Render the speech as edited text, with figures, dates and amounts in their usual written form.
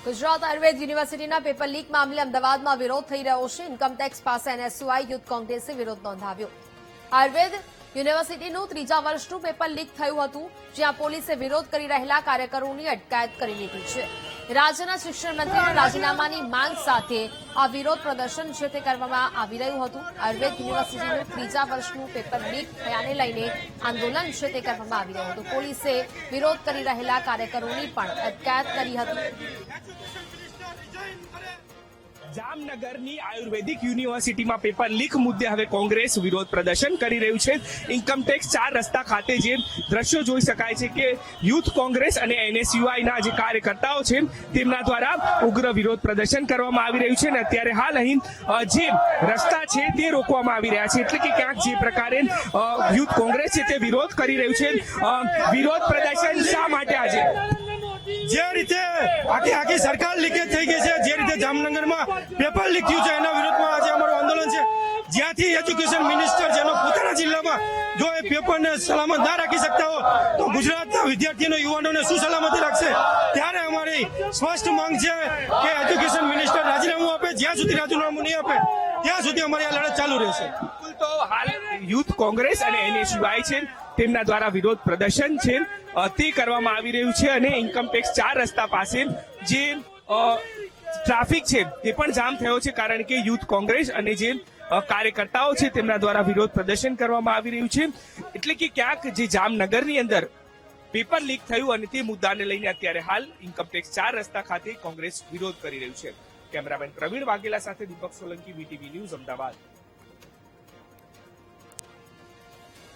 ગુજરાત આયુર્વેદ યુનિવર્સિટીના paper leak મામલે અમદાવાદમાં વિરોધ થઈ રહ્યો છે। ઇન્કમટેક્સ પાસે એનએસયુઆઈ યુથ કોંગ્રેસે વિરોધ નોંધાવ્યો। આયુર્વેદ યુનિવર્સિટીનું ત્રીજા વર્ષનું પેપર લીક થયું હતું, જ્યાં પોલીસે વિરોધ કરી રહેલા કાર્યકરોની અટકાયત કરી લીધી છે। રાજ્યના શિક્ષણ મંત્રીના રાજીનામાની માંગ સાથે આ વિરોધ પ્રદર્શન છે તે કરવામાં આવી રહ્યું હતું। આયુર્વેદ યુનિવર્સિટીનું ત્રીજા વર્ષનું પેપર લીક થયાને લઈને આંદોલન છે તે કરવામાં આવી રહ્યું હતું। પોલીસે વિરોધ કરી રહેલા કાર્યકરોની પણ અટકાયત કરી હતી। જામનગરની આયુર્વેદિક યુનિવર્સિટીમાં પેપર લીક મુદ્દે હવે કોંગ્રેસ વિરોધ પ્રદર્શન કરી રહ્યું છે। ઇન્કમટેક્સ 4 રસ્તા ખાતે જે દ્રશ્યો જોઈ શકાય છે કે યુથ કોંગ્રેસ અને એનએસયુઆઈના જે કાર્યકર્તાઓ છે તેમના દ્વારા ઉગ્ર વિરોધ પ્રદર્શન કરવામાં આવી રહ્યું છે અને અત્યારે હાલ અહીં જે રસ્તા છે તે રોકવામાં આવી રહ્યા છે। એટલે કે ક્યાંક જે પ્રકારે યુથ કોંગ્રેસ છે તે વિરોધ કરી રહ્યું છે। વિરોધ પ્રદર્શન શા માટે આજે? જે રીતે આખી સરકાર લીકેજ થઈ ગઈ છે, જે રીતે જામનગરમાં પેપર લીક થયું છે, એના વિરોધમાં આજે અમારું આંદોલન છે। જ્યાંથી એજ્યુકેશન મિનિસ્ટર જેનો પોતાના જિલ્લામાં જો એ પેપરને સલામત ના રાખી શકતા હોય તો ગુજરાતના વિદ્યાર્થીઓ યુવાનોને શું સલામતી રાખશે? ત્યારે અમારી સ્પષ્ટ માંગ છે કે એજ્યુકેશન મિનિસ્ટર રાજીનામું આપે। જ્યાં સુધી રાજીનામું નહીં આપે ત્યાં સુધી અમારી આ લડત ચાલુ રહેશે। તો હાલ યુથ કોંગ્રેસ અને એનએસયુઆઈ છે તેમના દ્વારા વિરોધ પ્રદર્શન છે તે કરવામાં આવી રહ્યું છે અને ઇન્કમટેક્સ 4 રસ્તા પાસે જે ટ્રાફિક છે તે પણ જામ થયો છે, કારણ કે યુથ કોંગ્રેસ અને જે કાર્યકર્તાઓ છે તેમના દ્વારા વિરોધ પ્રદર્શન કરવામાં આવી રહ્યું છે। એટલે કે ક્યાંક જે જામનગરની અંદર પેપર લીક થયું અને તે મુદ્દાને લઈને અત્યારે હાલ ઇન્કમટેક્સ 4 રસ્તા ખાતે કોંગ્રેસ વિરોધ કરી રહ્યું છે। કેમેરામેન પ્રવીણ વાઘેલા સાથે દીપક સોલંકી, વીટીવી ન્યૂઝ, અમદાવાદ।